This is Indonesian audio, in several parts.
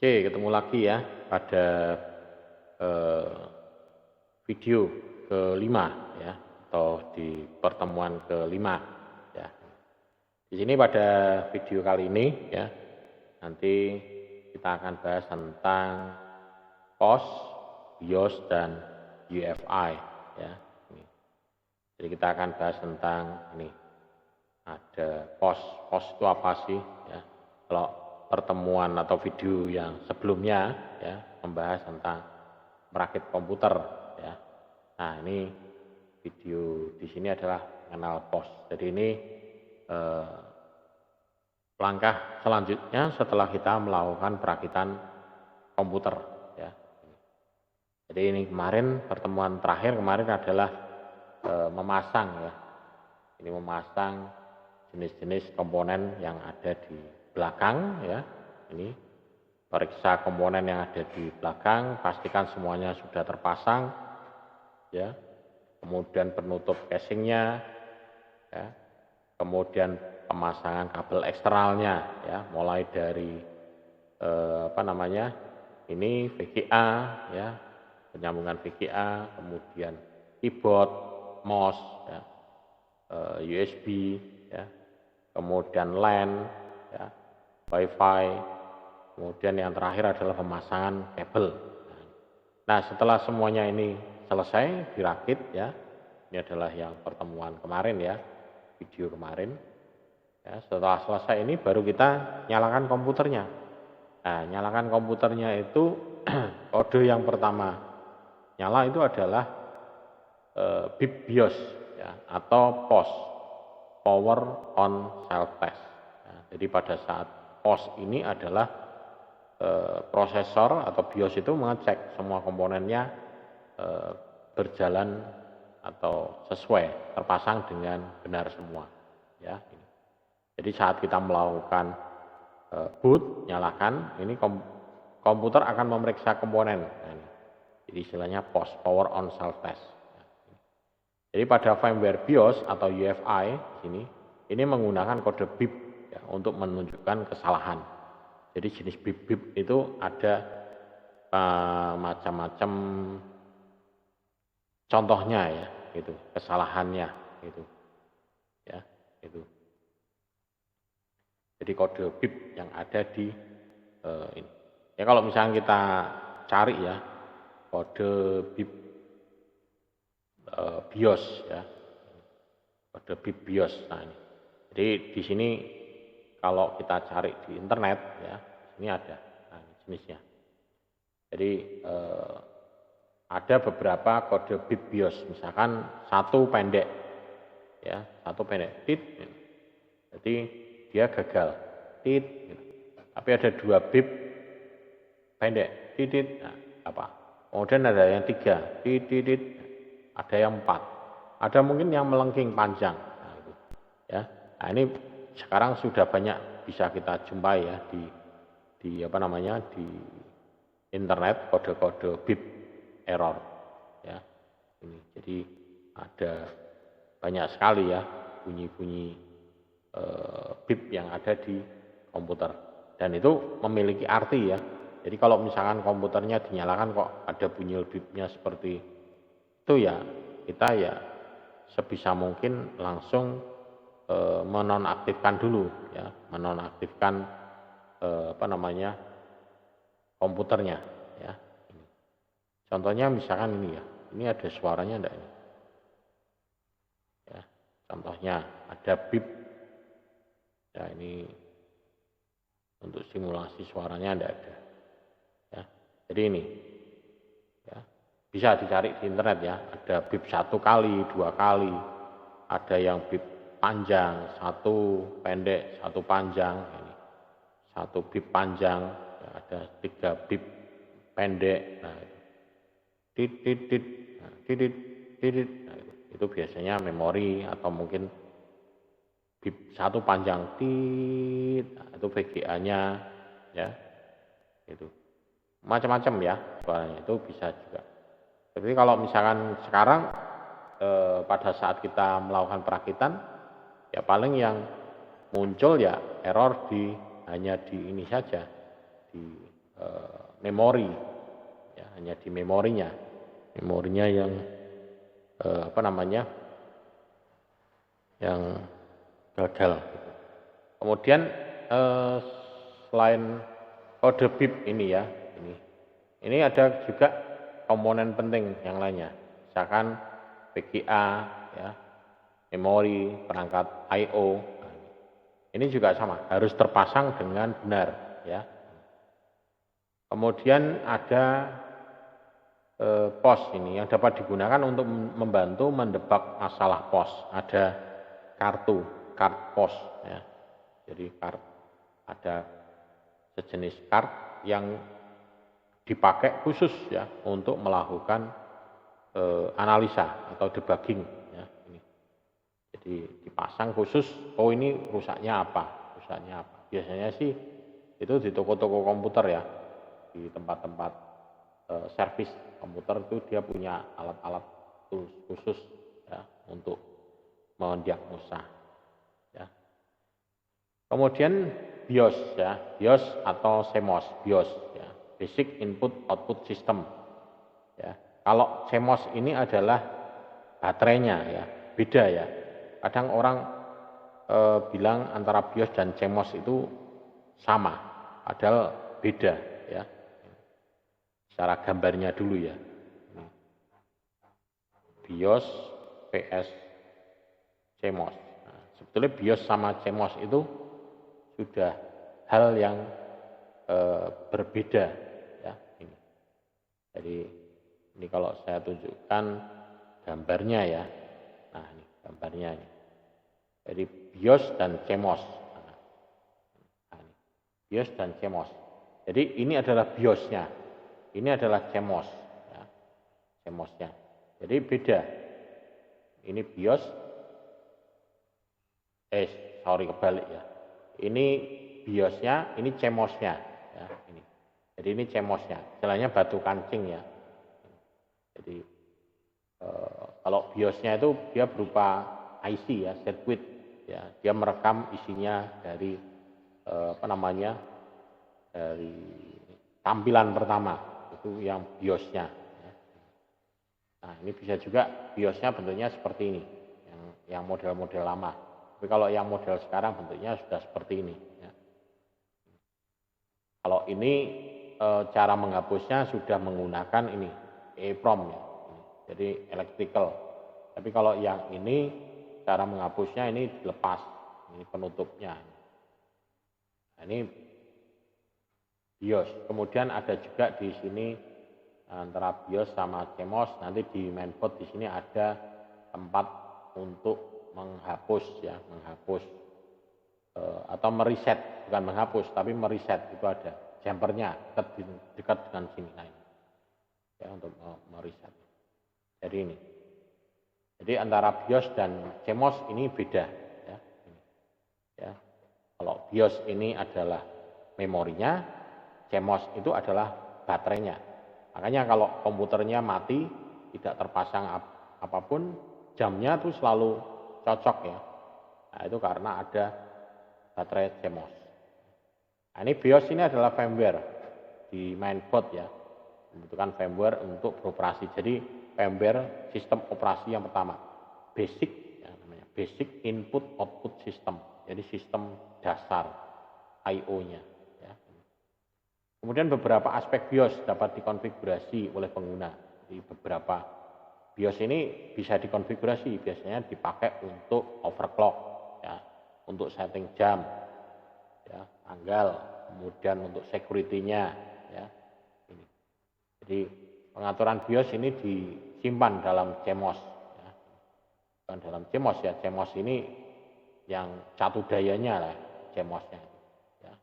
Oke, ketemu lagi ya pada eh, video kelima ya, atau di pertemuan kelima ya. Di sini pada video kali ini ya, nanti kita akan bahas tentang POS, BIOS dan UEFI ya. Jadi kita akan bahas tentang ini. Ada POS. POS itu apa sih ya? Kalau pertemuan atau video yang sebelumnya ya membahas tentang merakit komputer ya. Nah, ini video di sini adalah mengenal POS. Jadi ini langkah selanjutnya setelah kita melakukan perakitan komputer ya. Jadi ini kemarin pertemuan terakhir kemarin adalah memasang ya. Ini memasang jenis-jenis komponen yang ada di belakang ya. Ini periksa komponen yang ada di belakang, pastikan semuanya sudah terpasang ya. Kemudian penutup casingnya ya. Kemudian pemasangan kabel eksternalnya ya, mulai dari ini VGA ya, penyambungan VGA, kemudian keyboard, mouse ya, USB ya, kemudian LAN ya, WiFi, kemudian yang terakhir adalah pemasangan kabel. Nah, setelah semuanya ini selesai dirakit ya, ini adalah yang pertemuan kemarin ya, video kemarin ya. Setelah selesai ini baru kita nyalakan komputernya. Nah, nyalakan komputernya itu kode yang pertama nyala itu adalah bip BIOS ya, atau POS, Power on Self Test. Nah, jadi pada saat POS ini adalah prosesor atau BIOS itu mengecek semua komponennya berjalan atau sesuai, terpasang dengan benar semua ya. Jadi saat kita melakukan boot, nyalakan, ini komputer akan memeriksa komponen. Nah, ini. Jadi istilahnya POS, Power on Self Test. Jadi pada firmware BIOS atau UEFI ini menggunakan kode BIP ya, untuk menunjukkan kesalahan. Jadi jenis BIP itu ada macam-macam contohnya ya, itu kesalahannya itu ya, itu. Jadi kode BIP yang ada di ini. Ya kalau misalnya kita cari ya kode BIP BIOS ya, kode BIP BIOS. Nah ini. Jadi di sini kalau kita cari di internet ya, ini ada nah, ini jenisnya. Jadi ada beberapa kode BIP BIOS, misalkan satu pendek ya, satu pendek tit. Jadi dia gagal tit gitu. Tapi ada dua bip pendek titit nah, apa kemudian ada yang tiga titit ada yang empat ada mungkin yang melengking panjang nah, itu ya. Nah ini sekarang sudah banyak bisa kita jumpai ya di internet kode-kode bip error ya. Ini jadi ada banyak sekali ya bunyi-bunyi BIP yang ada di komputer dan itu memiliki arti ya. Jadi kalau misalkan komputernya dinyalakan kok ada bunyi BIP-nya seperti itu ya, kita ya sebisa mungkin langsung menonaktifkan dulu ya, menonaktifkan komputernya ya. Contohnya misalkan ini ya, ini ada suaranya enggak ini? Ya, contohnya ada BIP. Ya ini untuk simulasi suaranya tidak ada. Ya, jadi ini ya, bisa dicari di internet ya. Ada BIP 1 kali, 2 kali, ada yang BIP panjang, 1 pendek, 1 panjang. Ini 1 BIP panjang, ya, ada 3 BIP pendek. Nah, titit. Nah, itu biasanya memori atau mungkin BIP 1 panjang tit, nah, itu VGA-nya ya, itu macam-macam ya suaranya itu bisa juga. Jadi kalau misalkan sekarang pada saat kita melakukan perakitan ya paling yang muncul ya error hanya di ini saja di memori, ya, hanya di memorinya yang yang gagal. Kemudian selain kode BIP ini ya, ini ada juga komponen penting yang lainnya, misalkan VGA, ya, memori, perangkat I/O. Ini juga sama, harus terpasang dengan benar, ya. Kemudian ada POS ini yang dapat digunakan untuk membantu mendebak masalah POS. Ada card POS, ya. Jadi ada sejenis card yang dipakai khusus ya untuk melakukan analisa atau debugging, ya. Jadi dipasang khusus, oh ini rusaknya apa. Biasanya sih itu di toko-toko komputer ya, di tempat-tempat servis komputer itu dia punya alat-alat khusus ya untuk mendiagnosa, ya. Kemudian BIOS ya, BIOS atau CMOS, BIOS ya, Basic Input Output System, ya. Kalau CMOS ini adalah baterainya ya, beda ya. Kadang orang bilang antara BIOS dan CMOS itu sama, padahal beda ya. Secara gambarnya dulu ya. BIOS PS CMOS. Nah, sebetulnya BIOS sama CMOS itu sudah hal yang berbeda ya ini. Jadi ini kalau saya tunjukkan gambarnya ya. Nah, ini gambarnya ini. Jadi BIOS dan CMOS. Nah, ini. BIOS dan CMOS. Jadi ini adalah BIOS-nya. Ini adalah CMOS ya. CMOS-nya. Jadi beda. Ini BIOS kebalik ya. Ini BIOS-nya, ini CMOS-nya ya, ini. Jadi ini CMOS-nya. Istilahnya batu kancing ya. Jadi kalau BIOS-nya itu dia berupa IC ya, circuit ya. Dia merekam isinya dari dari tampilan pertama itu yang BIOS-nya. Ya. Nah ini bisa juga BIOS-nya bentuknya seperti ini, yang model-model lama. Tapi kalau yang model sekarang bentuknya sudah seperti ini. Ya. Kalau ini cara menghapusnya sudah menggunakan ini EEPROM ya. Jadi electrical. Tapi kalau yang ini cara menghapusnya ini dilepas, ini penutupnya. Nah, ini BIOS. Kemudian ada juga di sini antara BIOS sama CMOS, nanti di mainboard di sini ada tempat untuk menghapus ya, atau mereset, bukan menghapus tapi mereset, itu ada jumpernya dekat dengan sini, nah ini ya, untuk mereset. Jadi ini, jadi antara BIOS dan CMOS ini beda ya. Ya, kalau BIOS ini adalah memorinya, CMOS itu adalah baterainya. Makanya kalau komputernya mati, tidak terpasang apapun, jamnya tuh selalu cocok ya. Nah itu karena ada baterai CMOS. Nah ini BIOS ini adalah firmware di mainboard ya, membutuhkan firmware untuk beroperasi. Jadi firmware sistem operasi yang pertama, basic ya, namanya basic input output system. Jadi sistem dasar I/O-nya. Ya. Kemudian beberapa aspek BIOS dapat dikonfigurasi oleh pengguna. Di beberapa BIOS ini bisa dikonfigurasi, biasanya dipakai untuk overclock, ya, untuk setting jam, ya, tanggal, kemudian untuk security-nya, ya. Ini. Jadi pengaturan BIOS ini disimpan dalam CMOS, ya. Bukan dalam CMOS ya, CMOS ini yang satu dayanya lah, CMOS-nya. Ya.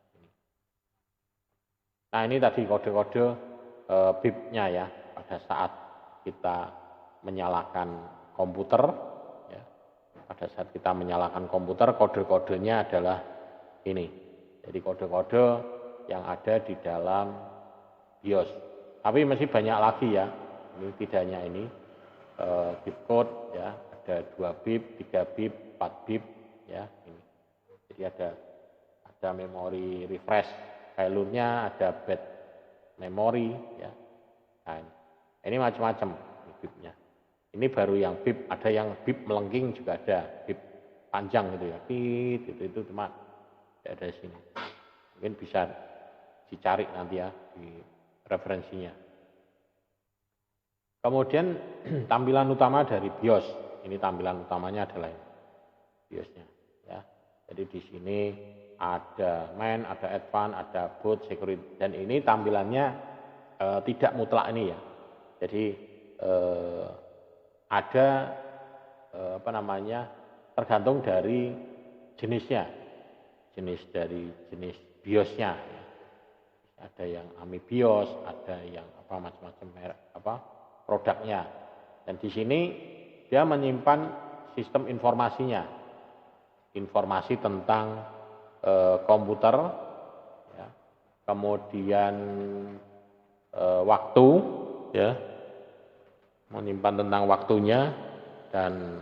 Nah ini tadi kode-kode BIP-nya ya, pada saat kita menyalakan komputer ya. Pada saat kita menyalakan komputer, kode-kodenya adalah ini. Jadi kode-kode yang ada di dalam BIOS. Tapi masih banyak lagi ya. Ini tidak hanya ini BIP code ya, ada 2 BIP, 3 BIP, 4 BIP ya ini. Jadi ada memori refresh, value-nya, ada bed memori, ya. Nah, ini macam-macam bipnya. Ini baru yang bip, ada yang bip melengking juga ada, bip panjang gitu ya, bip itu cuma ada di sini. Mungkin bisa dicari nanti ya di referensinya. Kemudian tampilan utama dari BIOS, ini tampilan utamanya adalah ini, BIOSnya, ya. Jadi di sini ada main, ada advance, ada boot, security, dan ini tampilannya tidak mutlak ini ya. Jadi ada tergantung dari jenisnya, jenis BIOSnya. Ya. Ada yang AMI BIOS, ada yang macam-macam merek produknya. Dan di sini dia menyimpan sistem informasinya, informasi tentang komputer, ya. Kemudian waktu, ya, menyimpan tentang waktunya dan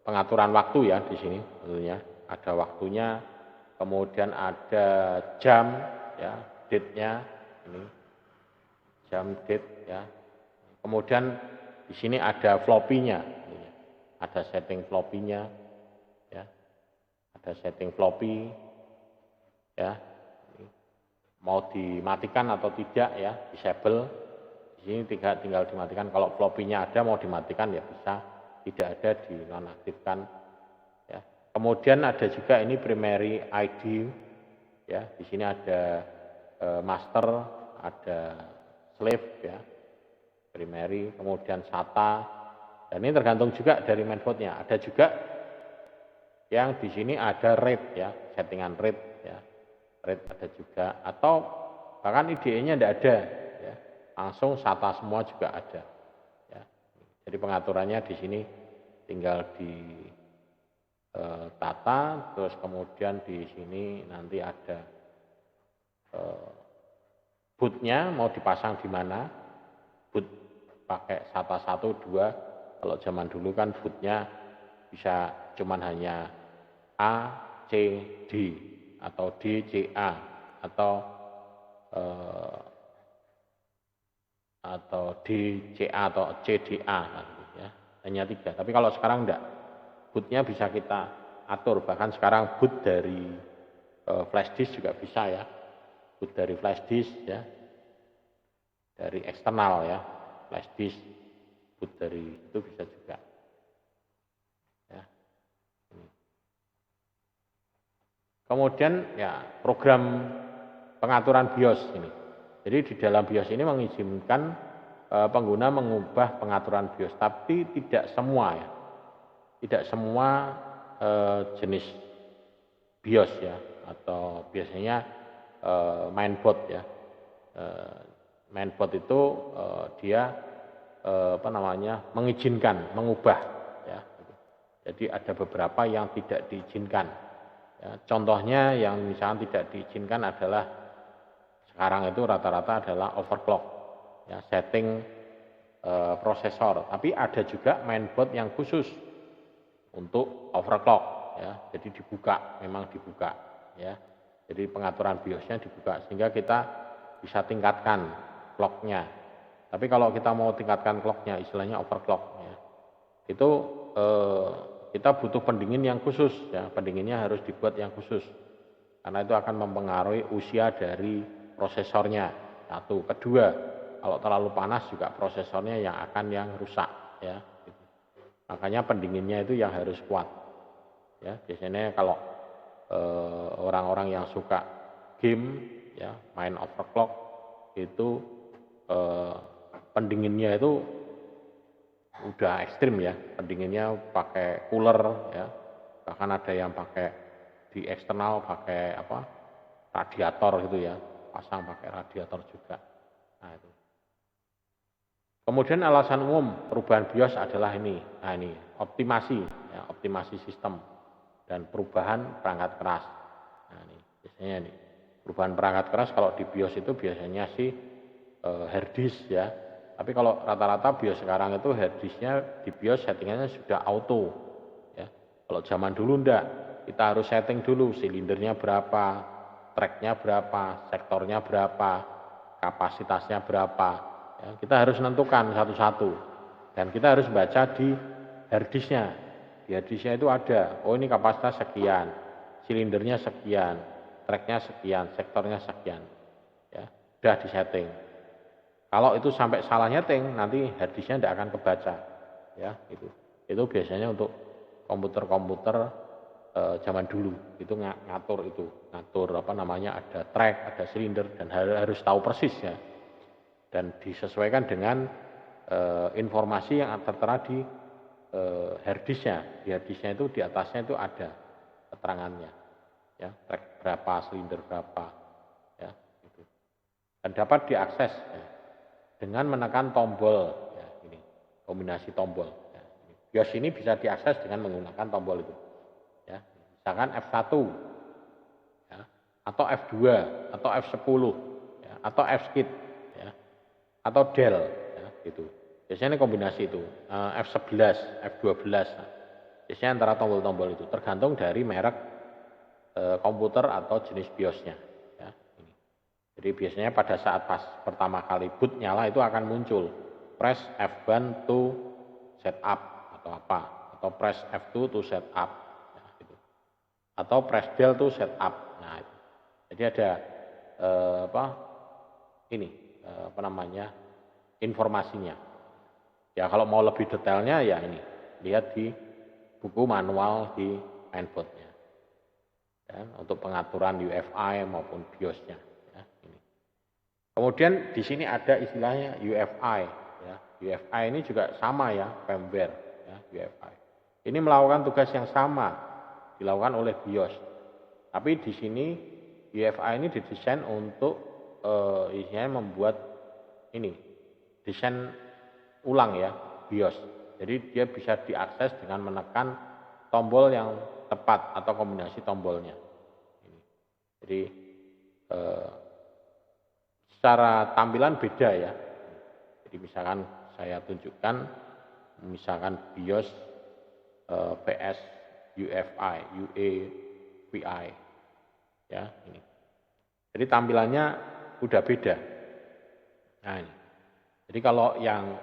pengaturan waktu ya di sini tentunya ada waktunya, kemudian ada jam, ya, date-nya ini jam date, ya. Kemudian di sini ada floppy-nya, ada setting floppy-nya, ya, ada setting floppy, ya, mau dimatikan atau tidak, ya, disable. Di sini tinggal dimatikan. Kalau floppy-nya ada mau dimatikan ya bisa, tidak ada dinonaktifkan, ya. Kemudian ada juga ini primary ID, ya. Di sini ada master, ada slave, ya, primary, kemudian SATA. Dan ini tergantung juga dari mainboard-nya. Ada juga yang di sini ada RAID, ya, settingan RAID, ya. RAID ada juga, atau bahkan IDE-nya tidak ada, ya. Langsung SATA semua juga ada, ya. Jadi pengaturannya di sini tinggal di tata, terus kemudian di sini nanti ada bootnya mau dipasang di mana, boot pakai SATA 1, 2, kalau zaman dulu kan bootnya bisa cuman hanya A, C, D, atau D, C, A, atau D, C, A, atau C, D, A, ya. Hanya 3, tapi kalau sekarang enggak, bootnya bisa kita atur, bahkan sekarang boot dari flash disk juga bisa, ya, boot dari flash disk, ya, dari eksternal, ya, flash disk, boot dari itu bisa juga, ya. Kemudian ya program pengaturan BIOS ini. Jadi di dalam BIOS ini mengizinkan pengguna mengubah pengaturan BIOS, tapi tidak semua, ya, tidak semua jenis BIOS, ya, atau biasanya mainboard, ya. Mainboard itu dia mengizinkan mengubah, ya. Jadi ada beberapa yang tidak diizinkan, ya. Contohnya yang misalnya tidak diizinkan adalah sekarang itu rata-rata adalah overclock, ya, setting prosesor. Tapi ada juga mainboard yang khusus untuk overclock, ya. Jadi dibuka, memang dibuka, ya. Jadi pengaturan BIOSnya dibuka sehingga kita bisa tingkatkan clocknya. Tapi kalau kita mau tingkatkan clocknya, istilahnya overclock, ya, itu kita butuh pendingin yang khusus, ya. Pendinginnya harus dibuat yang khusus karena itu akan mempengaruhi usia dari prosesornya. Satu, kedua, kalau terlalu panas juga prosesornya yang rusak, ya. Makanya pendinginnya itu yang harus kuat, ya. Biasanya kalau orang-orang yang suka game, ya, main overclock itu pendinginnya itu udah ekstrim, ya. Pendinginnya pakai cooler, ya. Bahkan ada yang pakai di eksternal pakai radiator gitu, ya. Pasang pakai radiator juga. Nah, itu. Kemudian alasan umum perubahan BIOS adalah ini. Nah, ini optimasi, ya, optimasi sistem dan perubahan perangkat keras. Nah, ini biasanya ini perubahan perangkat keras kalau di BIOS itu biasanya sih hard disk, ya. Tapi kalau rata-rata BIOS sekarang itu hard disknya di BIOS settingannya sudah auto, ya. Kalau zaman dulu enggak, kita harus setting dulu silindernya berapa, tracknya berapa, sektornya berapa, kapasitasnya berapa. Ya, kita harus menentukan satu-satu. Dan kita harus baca di harddisknya. Di harddisknya itu ada, oh ini kapasitas sekian, silindernya sekian, tracknya sekian, sektornya sekian. Ya, sudah disetting. Kalau itu sampai salah nyeting, nanti harddisknya tidak akan kebaca. Ya, itu. Itu biasanya untuk komputer-komputer zaman dulu itu ngatur apa namanya, ada track, ada silinder, dan harus tahu persis ya, dan disesuaikan dengan informasi yang tertera di harddisknya. Di harddisknya itu di atasnya itu ada keterangannya ya, track berapa, silinder berapa ya, itu. Dan dapat diakses ya, dengan menekan tombol ya, ini kombinasi tombol ya. BIOS ini bisa diakses dengan menggunakan tombol itu ya, misalkan F1 ya, atau F2 atau F10 ya, atau F-skip ya, atau del ya, gitu. Biasanya ini kombinasi itu F11, F12 nah, biasanya antara tombol-tombol itu tergantung dari merek komputer atau jenis BIOSnya ya, ini. Jadi biasanya pada saat pas pertama kali boot nyala itu akan muncul press F1 to setup atau apa, atau press F2 to setup ya, gitu. Atau press del to setup. Nah, itu. Jadi ada apa namanya, informasinya. Ya kalau mau lebih detailnya ya ini lihat di buku manual di mainboardnya. Dan untuk pengaturan UEFI maupun BIOSnya. Ya, ini. Kemudian di sini ada istilahnya UEFI. Ya, UEFI ini juga sama ya, firmware ya, UEFI. Ini melakukan tugas yang sama dilakukan oleh BIOS. Tapi di sini UEFI ini didesain untuk isinya membuat ini desain ulang ya BIOS. Jadi dia bisa diakses dengan menekan tombol yang tepat atau kombinasi tombolnya. Jadi secara tampilan beda ya. Jadi misalkan saya tunjukkan, misalkan BIOS PS UEFI, UEFI ya ini. Jadi tampilannya udah beda. Nah ini. Jadi kalau yang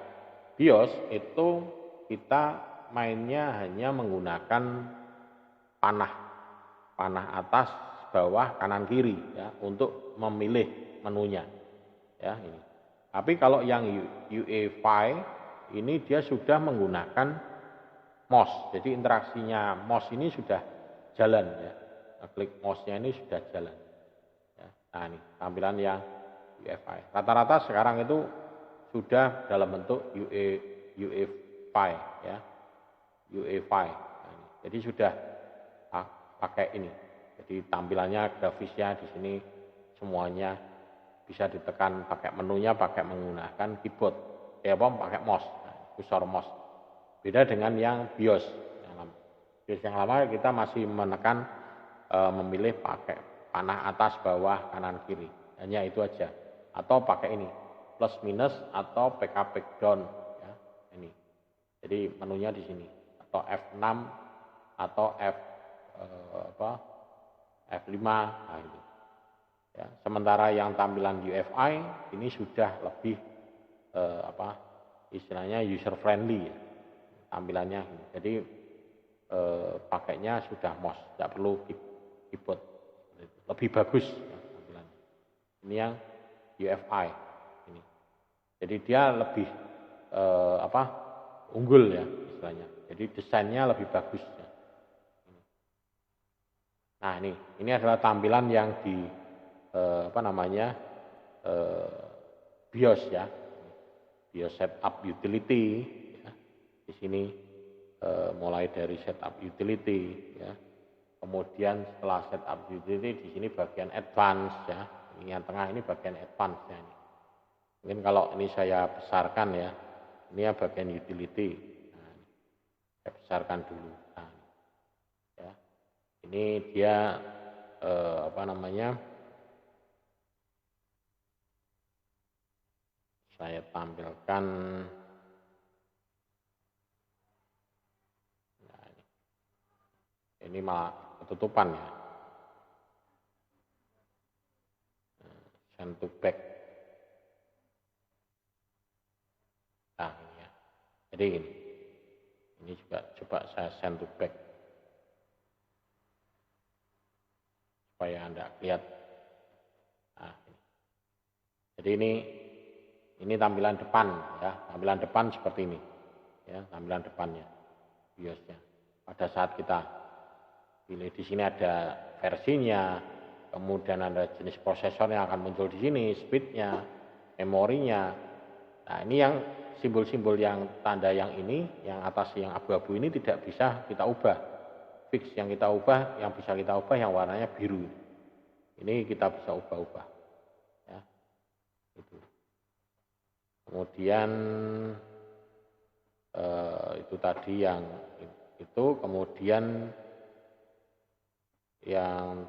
BIOS itu kita mainnya hanya menggunakan panah atas, bawah, kanan, kiri ya untuk memilih menunya ya ini. Tapi kalau yang UEFI ini dia sudah menggunakan mouse. Jadi interaksinya mouse ini sudah jalan ya. Klik mouse-nya ini sudah jalan. Ya. Nah ini tampilan yang UEFI. Rata-rata sekarang itu sudah dalam bentuk UEFI ya, UEFI. Nah, jadi sudah pakai ini. Jadi tampilannya, grafisnya di sini semuanya bisa ditekan pakai menunya, pakai menggunakan keyboard. Ya pakai mouse, kursor mouse. Beda dengan yang BIOS. BIOS yang lama kita masih menekan memilih pakai panah atas, bawah, kanan, kiri. Hanya itu aja. Atau pakai ini plus minus atau PK down ya ini. Jadi menunya di sini atau F6 atau F5 nah itu. Ya, sementara yang tampilan UEFI ini sudah lebih istilahnya user friendly ya, tampilannya. Jadi pakainya sudah mouse, tidak perlu keyboard. Lebih bagus ya, tampilannya. Ini yang UEFI. Jadi dia lebih unggul ya istilahnya. Jadi desainnya lebih bagus. Ya. Nah ini adalah tampilan yang di BIOS ya. BIOS setup utility. Ya. Di sini mulai dari setup utility. Ya. Kemudian setelah setup utility di sini bagian advance ya. Ini yang tengah ini bagian advance ya. Ini. Mungkin kalau ini saya besarkan ya, ini ya bagian utility. Nah, saya besarkan dulu. Nah, ya. Ini dia saya tampilkan. Nah, ini malah tutupan ya. Send to back. Nah ini ya. Jadi ini juga coba saya send to back supaya Anda lihat. Nah, jadi ini tampilan depan ya, tampilan depan seperti ini ya, tampilan depannya BIOSnya. Pada saat kita pilih di sini ada versinya, kemudian ada jenis prosesor yang akan muncul di sini, speednya, memorinya. Nah ini yang simbol-simbol yang tanda yang ini, yang atas yang abu-abu ini tidak bisa kita ubah. Fix yang kita ubah, yang bisa kita ubah yang warnanya biru. Ini kita bisa ubah-ubah. Ya, itu. Kemudian itu tadi yang itu, kemudian yang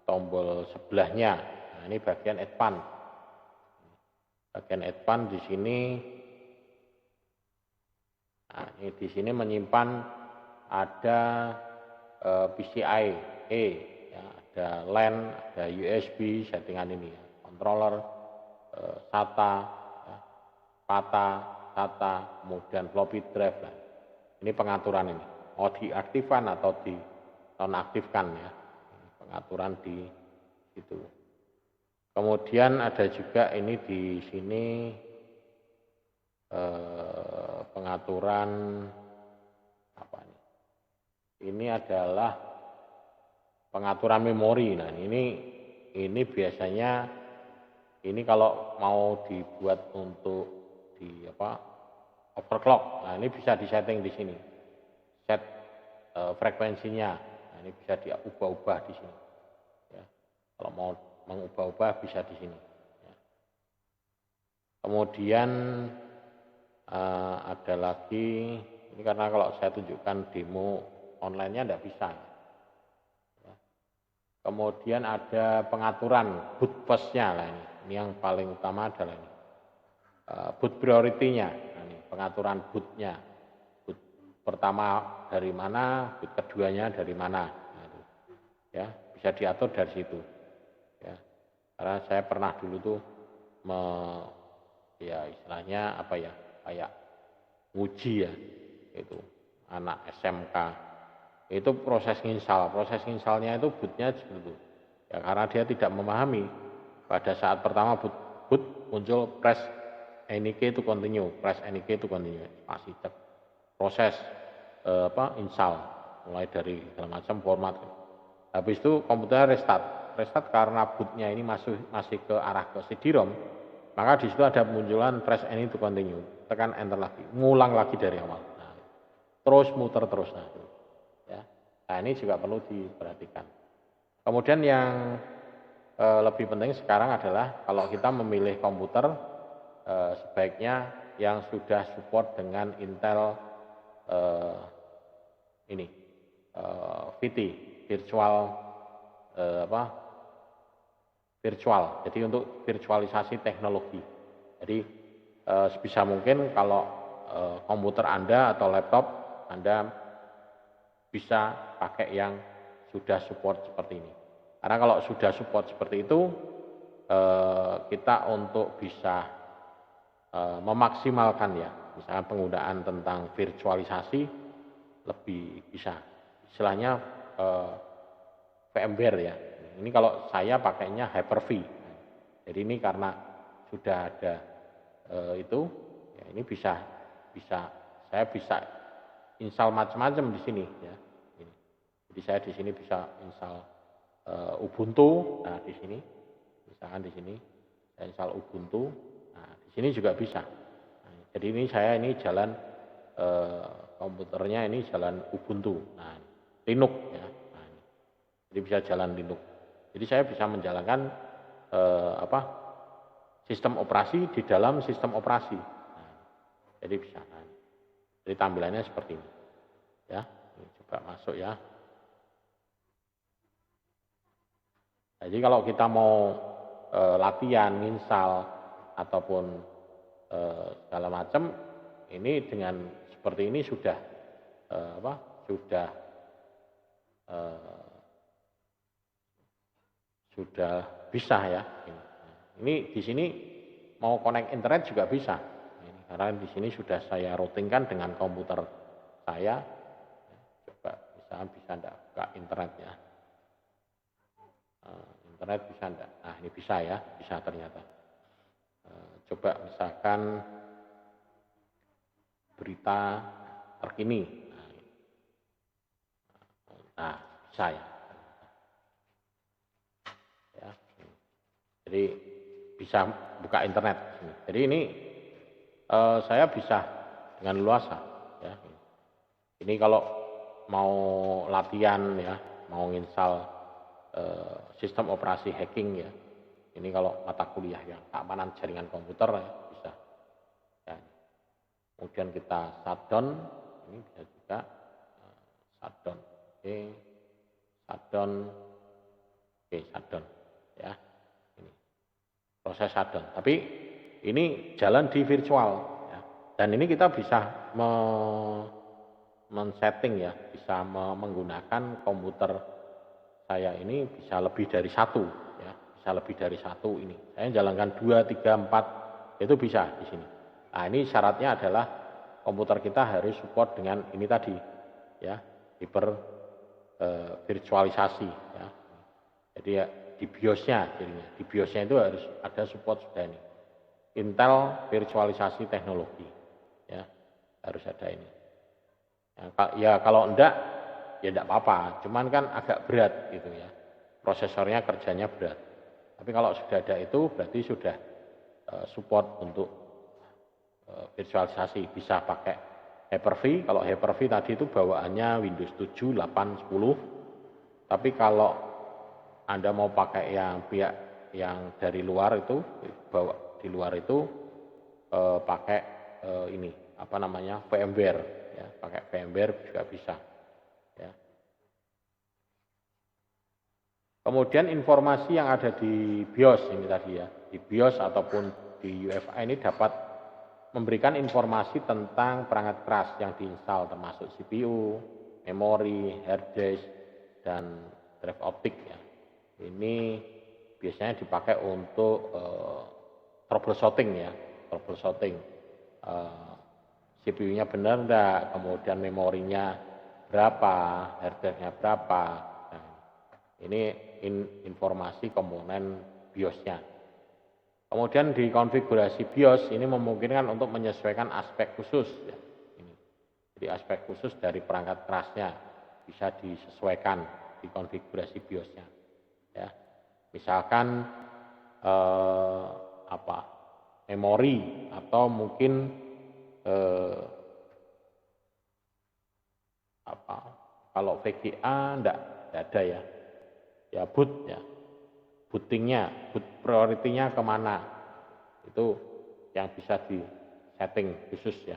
tombol sebelahnya. Nah, ini bagian advance. Bagian advance di sini. Nah, ini di sini menyimpan ada PCIe, ya, ada LAN, ada USB, settingan ini, ya, controller, SATA, ya, PATA, SATA, kemudian floppy drive. Nah, ini pengaturan ini, mau diaktifkan atau di nonaktifkan ya, pengaturan di situ. Kemudian ada juga ini di sini pengaturan apa ini? Ini adalah pengaturan memori. Nah, ini biasanya ini kalau mau dibuat untuk di overclock. Nah, ini bisa disetting di sini. Set frekuensinya. Nah, ini bisa diubah-ubah di sini. Ya. Kalau mau mengubah-ubah bisa di sini. Ya. Kemudian ada lagi, ini karena kalau saya tunjukkan demo online-nya tidak bisa. Ya. Kemudian ada pengaturan boot first-nya lah ini yang paling utama adalah ini. Boot priority-nya, nah, ini pengaturan boot-nya. Boot pertama dari mana, boot keduanya dari mana. Nah, itu. Ya, bisa diatur dari situ. Ya. Karena saya pernah dulu tuh ya istilahnya apa ya, kayak nguji ya, itu anak SMK. Itu proses nginsalnya itu bootnya seperti itu. Ya, karena dia tidak memahami. Pada saat pertama boot muncul press any key to continue, press any key to continue, masih cek proses install mulai dari segala macam format. Habis itu komputer restart karena bootnya ini masih ke arah ke CD-ROM, maka di situ ada munculan press any to continue, tekan enter lagi, ngulang lagi dari awal. Nah, terus muter terus. Nah, ya. Nah ini juga perlu diperhatikan. Kemudian yang lebih penting sekarang adalah kalau kita memilih komputer sebaiknya yang sudah support dengan Intel VT, virtual. Jadi untuk virtualisasi teknologi. Jadi sebisa mungkin kalau komputer Anda atau laptop Anda bisa pakai yang sudah support seperti ini. Karena kalau sudah support seperti itu, kita untuk bisa memaksimalkan ya, misalnya penggunaan tentang virtualisasi lebih bisa. Istilahnya VMware ya. Ini kalau saya pakainya Hyper-V. Jadi ini karena sudah ada itu, ya ini saya bisa install macam-macam di sini ya. Jadi saya di sini bisa install Ubuntu. Nah di sini, misalkan di sini saya install Ubuntu. Nah di sini juga bisa. Nah, jadi ini saya jalan komputernya ini jalan Ubuntu. Nah Linux ya. Nah, jadi bisa jalan Linux. Jadi saya bisa menjalankan sistem operasi di dalam sistem operasi. Nah, jadi bisa. Nah, jadi tampilannya seperti ini. Ya, ini coba masuk ya. Jadi kalau kita mau latihan, install ataupun segala macam, ini dengan seperti ini sudah sudah bisa ya. Ini di sini mau connect internet juga bisa. Karena di sini sudah saya routingkan dengan komputer saya. Coba bisa enggak buka internetnya. Internet bisa enggak? Nah ini bisa ya, bisa ternyata. Coba misalkan berita terkini. Nah bisa ya. Jadi bisa buka internet. Jadi ini saya bisa dengan luasa. Ya. Ini kalau mau latihan ya, mau install sistem operasi hacking ya. Ini kalau mata kuliah yang keamanan jaringan komputer ya, bisa. Ya. Kemudian kita shutdown, ini bisa juga shutdown. Oke, shutdown, oke shutdown ya. Ini proses shutdown. Tapi ini jalan di virtual ya. Dan ini kita bisa men-setting ya, bisa menggunakan komputer saya ini bisa lebih dari satu ya, bisa lebih dari satu ini. Saya jalankan 2, 3, 4 itu bisa di sini. Nah, ini syaratnya adalah komputer kita harus support dengan ini tadi ya, virtualisasi ya. Jadi ya di BIOS-nya jadinya. Di BIOS-nya itu harus ada support sudah ini. Intel virtualisasi teknologi ya, harus ada ini. Ya kalau enggak ya enggak apa-apa, cuman kan agak berat gitu ya. Prosesornya kerjanya berat. Tapi kalau sudah ada itu berarti sudah support untuk virtualisasi, bisa pakai Hyper-V. Kalau Hyper-V tadi itu bawaannya Windows 7, 8, 10. Tapi kalau Anda mau pakai yang pihak yang dari luar itu, bawa di luar itu pakai ini apa namanya VMware ya, pakai VMware juga bisa ya. Kemudian informasi yang ada di BIOS ini tadi ya, di BIOS ataupun di UEFI ini dapat memberikan informasi tentang perangkat keras yang diinstal termasuk CPU, memori, hard disk, dan drive optik ya. Ini biasanya dipakai untuk troubleshooting ya, troubleshooting. CPU-nya benar enggak, kemudian memorinya berapa, hard disk-nya berapa. Nah, ini informasi komponen BIOS-nya. Kemudian di konfigurasi BIOS ini memungkinkan untuk menyesuaikan aspek khusus ya. Jadi aspek khusus dari perangkat kerasnya bisa disesuaikan di konfigurasi BIOS-nya. Ya. Misalkan memori atau mungkin kalau VGA enggak ada ya. Ya boot ya. Bootingnya, boot priority-nya kemana, itu yang bisa di setting khusus ya.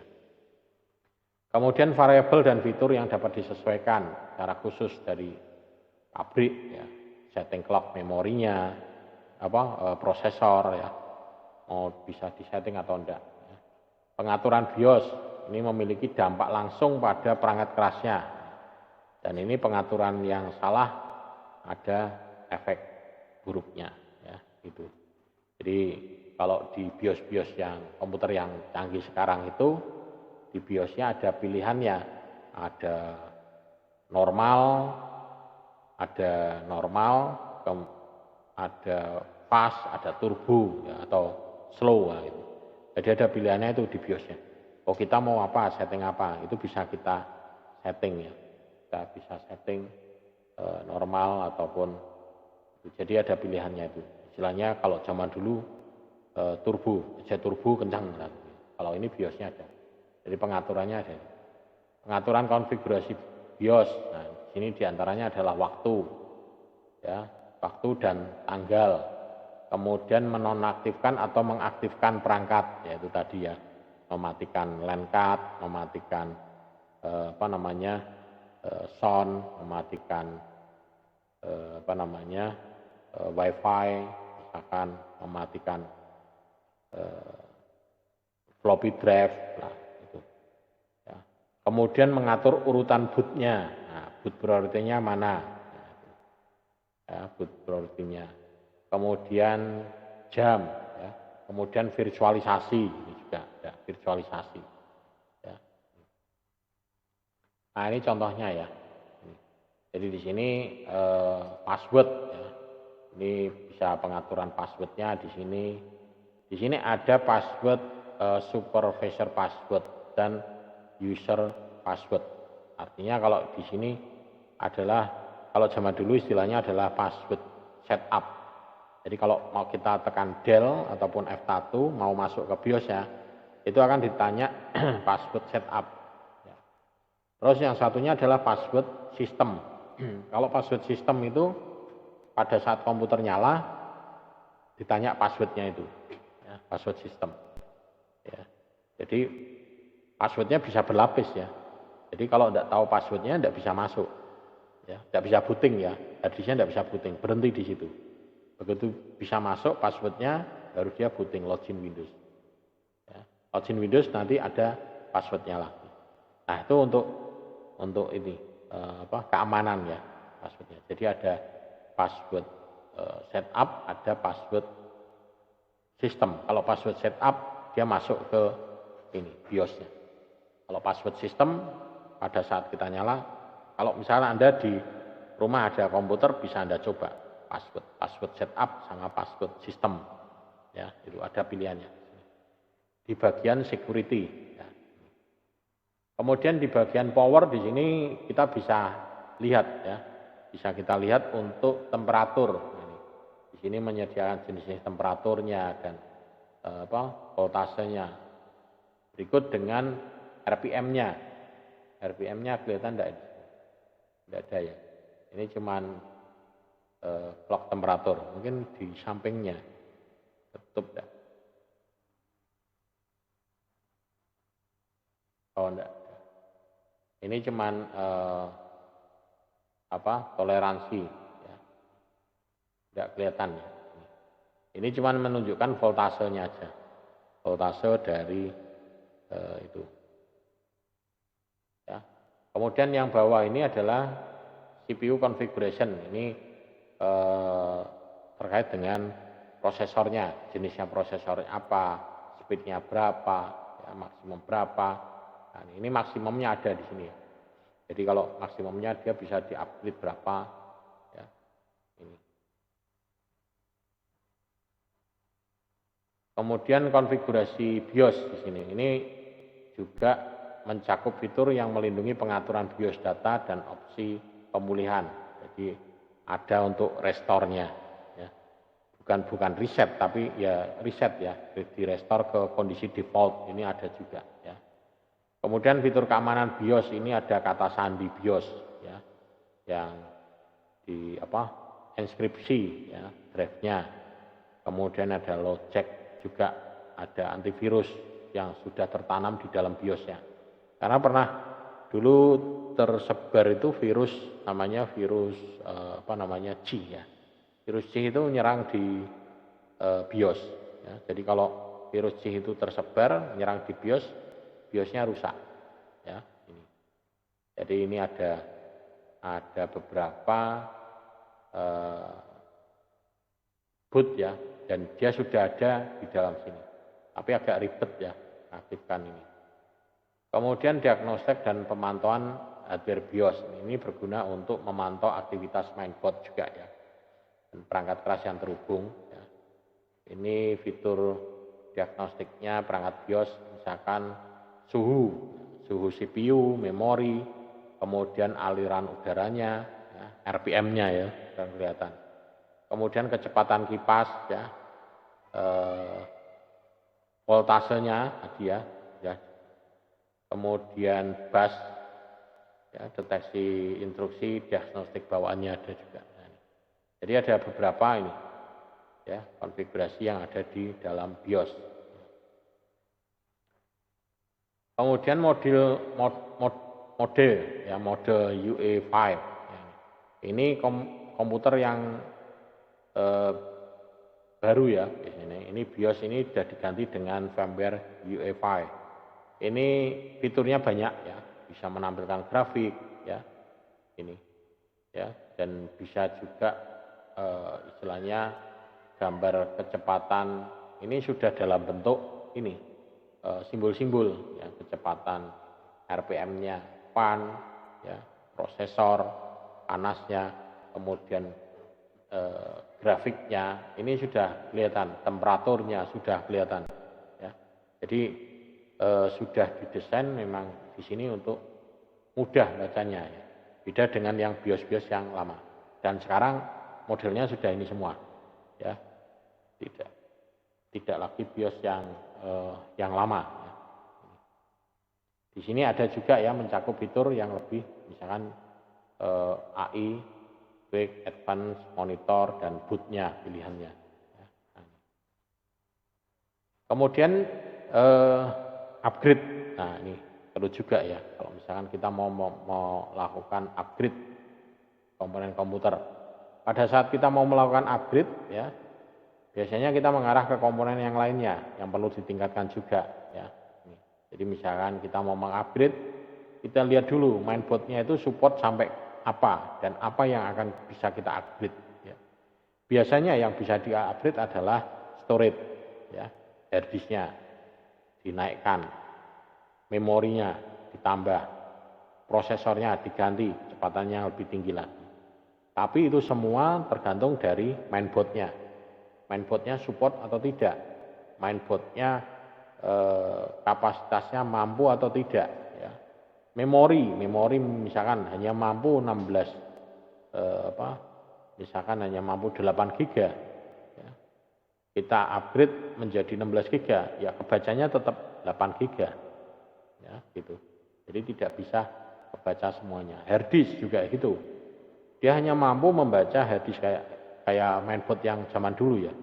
Kemudian variabel dan fitur yang dapat disesuaikan secara khusus dari pabrik ya, setting clock memorinya, prosesor ya, mau bisa disetting atau enggak. Ya. Pengaturan BIOS ini memiliki dampak langsung pada perangkat kerasnya, dan ini pengaturan yang salah ada efek buruknya ya gitu. Jadi kalau di BIOS yang komputer yang canggih sekarang itu di BIOS-nya ada pilihannya, ada normal, ada fast, ada turbo ya, atau slow ya, gitu. Jadi ada pilihannya itu di BIOS-nya. Oh kita mau apa, setting apa, itu bisa kita setting ya. Kita bisa setting normal ataupun jadi ada pilihannya itu. Istilahnya kalau zaman dulu turbo kencang. Kalau ini BIOS-nya ada. Jadi pengaturannya ada. Pengaturan konfigurasi BIOS. Nah, ini diantaranya adalah waktu, ya, waktu dan tanggal. Kemudian menonaktifkan atau mengaktifkan perangkat, yaitu tadi ya, mematikan LAN card, mematikan sound, mematikan WiFi, misalkan mematikan floppy drive, nah, itu. Ya. Kemudian mengatur urutan bootnya, nah, boot priority-nya mana, nah, ya, boot priority-nya. kemudian jam, ya, kemudian virtualisasi, ini juga ada virtualisasi. Ya. Nah ini contohnya ya. Jadi di sini password, ya. Ini bisa pengaturan passwordnya di sini. Di sini ada password supervisor password dan user password. Artinya kalau di sini adalah, kalau zaman dulu istilahnya adalah password setup. Jadi kalau mau kita tekan del ataupun F1 mau masuk ke BIOS ya, itu akan ditanya password setup. Ya. Terus yang satunya adalah password sistem. Kalau password sistem itu pada saat komputer nyala ditanya passwordnya itu, ya, password sistem. Ya. Jadi passwordnya bisa berlapis ya. Jadi kalau tidak tahu passwordnya tidak bisa masuk, ya, tidak bisa booting ya. Harddisknya tidak bisa booting, berhenti di situ. Begitu bisa masuk passwordnya, baru dia booting login Windows. Ya. Login Windows nanti ada passwordnya lagi. Nah itu untuk ini keamanan ya passwordnya. Jadi ada password setup, ada password sistem. Kalau password setup dia masuk ke ini BIOSnya. Kalau password sistem pada saat kita nyala, kalau misalnya Anda di rumah ada komputer bisa Anda coba password setup sama password sistem. Ya, itu ada pilihannya. Di bagian security. Ya. Kemudian di bagian power di sini kita bisa lihat ya, bisa kita lihat untuk temperatur. Di sini menyediakan jenis temperaturnya dan voltasenya. Berikut dengan RPM-nya. RPM-nya kelihatan enggak? Enggak ada ya. Ini cuman clock temperatur. Mungkin di sampingnya. Tutup enggak? Oh enggak. Ini cuman toleransi ya. Enggak kelihatan ya. Ini cuman menunjukkan voltasenya aja. Voltase dari itu. Ya. Kemudian yang bawah ini adalah CPU configuration. Ini terkait dengan prosesornya, jenisnya prosesor apa, speednya berapa, ya, maksimum berapa. Nah, ini maksimumnya ada di sini. Jadi kalau maksimumnya dia bisa di-upgrade berapa, ya. Ini. Kemudian konfigurasi BIOS di sini. Ini juga mencakup fitur yang melindungi pengaturan BIOS data dan opsi pemulihan. Jadi ada untuk restore-nya, ya. Bukan reset tapi ya reset ya, di restore ke kondisi default. Ini ada juga ya. Kemudian fitur keamanan BIOS ini ada kata sandi BIOS ya, yang di inskripsi ya drive-nya. Kemudian ada logic juga, ada antivirus yang sudah tertanam di dalam BIOS-nya. Karena pernah dulu tersebar itu virus namanya virus C ya. Virus C itu menyerang di BIOS ya. Jadi kalau virus C itu tersebar menyerang di BIOS, BIOS-nya rusak ya. Ini. Jadi ini ada beberapa boot ya, dan dia sudah ada di dalam sini. Tapi agak ribet ya aktifkan ini. Kemudian diagnostik dan pemantauan hardware BIOS. Ini berguna untuk memantau aktivitas mainboard juga ya. Dan perangkat keras yang terhubung ya. Ini fitur diagnostiknya perangkat BIOS, misalkan suhu CPU, memori, kemudian aliran udaranya, ya, RPM-nya ya, dan kelihatan. Kemudian kecepatan kipas ya, voltasenya tadi ya. Kemudian bus ya, deteksi instruksi, diagnostik bawaannya ada juga. Jadi ada beberapa ini ya, konfigurasi yang ada di dalam BIOS. Kemudian mode UE5. Ya. Ini komputer yang baru ya di sini. Ini BIOS ini sudah diganti dengan firmware UE5. Ini fiturnya banyak ya, bisa menampilkan grafik ya, ini ya, dan bisa juga istilahnya gambar kecepatan ini sudah dalam bentuk ini simbol-simbol ya, kecepatan RPM-nya, fan, ya, prosesor, panasnya, kemudian grafiknya ini sudah kelihatan, temperaturnya sudah kelihatan. Ya. Jadi sudah didesain memang di sini untuk mudah bacanya, ya. Beda dengan yang BIOS-BIOS yang lama. Dan sekarang modelnya sudah ini semua, ya, tidak lagi BIOS yang lama. Ya. Di sini ada juga ya mencakup fitur yang lebih, misalkan AI, Quick, Advance, Monitor, dan bootnya pilihannya. Ya. Kemudian upgrade, nah ini perlu juga ya kalau misalkan kita mau melakukan upgrade komponen komputer. Pada saat kita mau melakukan upgrade ya, biasanya kita mengarah ke komponen yang lainnya yang perlu ditingkatkan juga ya. Jadi misalkan kita mau mengupgrade, kita lihat dulu mainboardnya itu support sampai apa dan apa yang akan bisa kita upgrade ya. Biasanya yang bisa di-upgrade adalah storage ya, hard disknya dinaikkan, memorinya ditambah, prosesornya diganti, kecepatannya lebih tinggi lagi. Tapi itu semua tergantung dari mainboardnya. Mainboardnya support atau tidak, mainboardnya kapasitasnya mampu atau tidak. Ya. Memori misalkan hanya mampu 16, misalkan hanya mampu 8 GB. Ya. Kita upgrade menjadi 16 GB, ya kebacanya tetap 8 GB. Ya, gitu. Jadi tidak bisa kebaca semuanya. Hard disk juga gitu. Dia hanya mampu membaca hard disk kayak mainboard yang zaman dulu ya.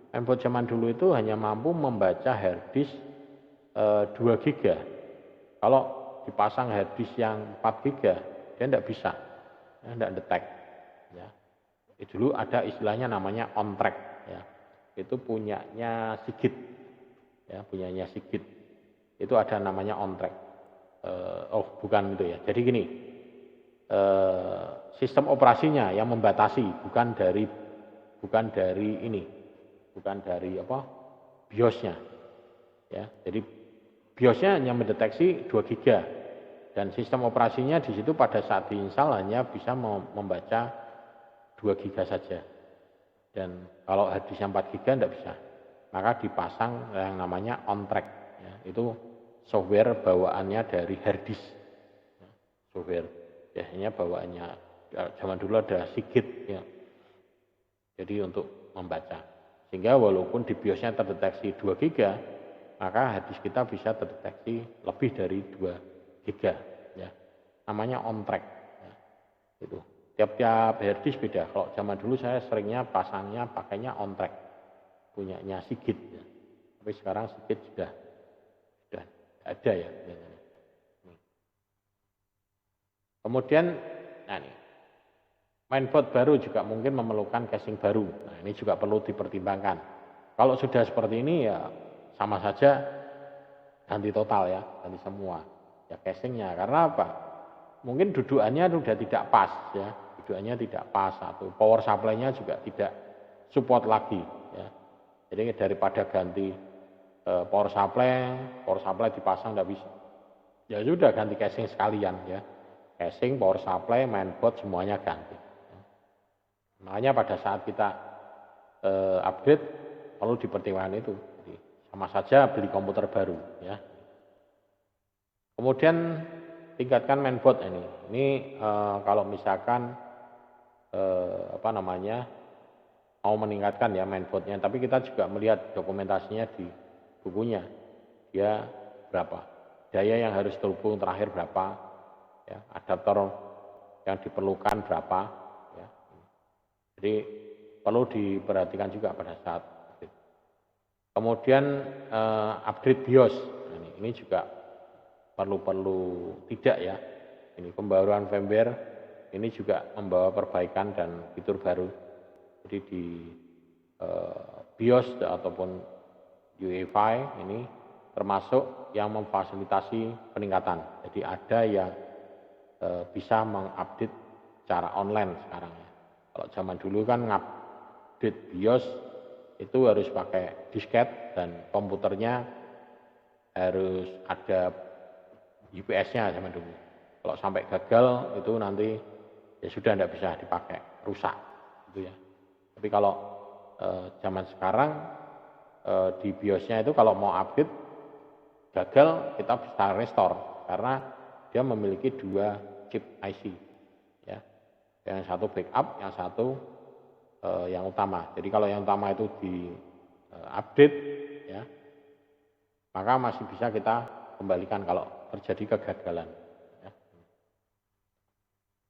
Mainboard zaman dulu itu hanya mampu membaca hard disk 2 GB. Kalau dipasang hard disk yang 4 GB, dia tidak bisa, ya, tidak detect. Ya. Dulu ada istilahnya namanya on track. Ya. Itu punyanya Sigit. Ya, punyanya Sigit. Itu ada namanya on track. Bukan itu ya. Jadi gini, sistem operasinya yang membatasi, bukan dari BIOS-nya. Ya, jadi BIOS-nya hanya mendeteksi 2 GB dan sistem operasinya di situ pada saat diinstal hanya bisa membaca 2 GB saja. Dan kalau hard disk 4 GB tidak bisa. Maka dipasang yang namanya on track. Ya, itu software bawaannya dari hard disk. Ya, software biasanya bawaannya zaman dulu ada Sigit ya. Jadi untuk membaca. Sehingga walaupun di BIOS-nya terdeteksi 2 GB, maka hard disk kita bisa terdeteksi lebih dari 2 GB ya. Namanya on track ya. Itu. Tiap-tiap hard disk beda. Kalau zaman dulu saya seringnya pasangnya pakainya on track. Punyanya Sigit ya. Tapi sekarang Sigit sudah ada ya. Kemudian nah ini mainboard baru juga mungkin memerlukan casing baru. Nah, ini juga perlu dipertimbangkan. Kalau sudah seperti ini ya sama saja ganti total ya, ganti semua. Ya casingnya, karena apa? Mungkin dudukannya sudah tidak pas ya, dudukannya tidak pas atau power supply-nya juga tidak support lagi ya. Jadi daripada ganti power supply dipasang tidak bisa. Ya sudah ganti casing sekalian ya. Casing, power supply, mainboard semuanya ganti. Makanya pada saat kita upgrade perlu dipertimbangkan itu. Jadi, sama saja beli komputer baru ya. Kemudian tingkatkan mainboard ini. Ini kalau misalkan mau meningkatkan ya mainboardnya, tapi kita juga melihat dokumentasinya di bukunya. Dia berapa? Daya yang harus terhubung terakhir berapa? Ya, adaptor yang diperlukan berapa? Ya. Jadi perlu diperhatikan juga pada saat upgrade. Kemudian upgrade BIOS. Nah, ini juga perlu tidak ya. Ini pembaruan firmware ini juga membawa perbaikan dan fitur baru. Jadi di BIOS ataupun UEFI ini termasuk yang memfasilitasi peningkatan. Jadi ada yang bisa mengupdate secara online sekarang ya. Kalau zaman dulu kan ngupdate BIOS itu harus pakai disket dan komputernya harus ada UPS-nya zaman dulu. Kalau sampai gagal itu nanti ya sudah tidak bisa dipakai, rusak gitu ya. Tapi kalau zaman sekarang di BIOS-nya itu kalau mau update gagal kita bisa restore karena dia memiliki 2 chip IC ya. Yang satu backup, yang satu yang utama. Jadi kalau yang utama itu di update ya, maka masih bisa kita kembalikan kalau terjadi kegagalan. Ya.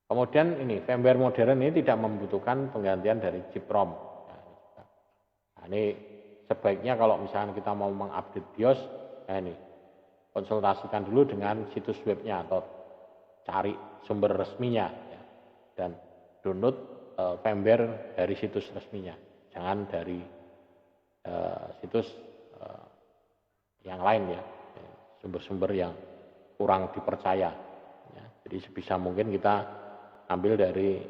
Kemudian ini firmware modern ini tidak membutuhkan penggantian dari chip ROM. Ya, nah, ini sebaiknya kalau misalnya kita mau mengupdate BIOS, nah ini konsultasikan dulu dengan situs webnya atau cari sumber resminya ya, dan download firmware dari situs resminya, jangan dari situs yang lain ya, sumber-sumber yang kurang dipercaya ya. Jadi sebisa mungkin kita ambil dari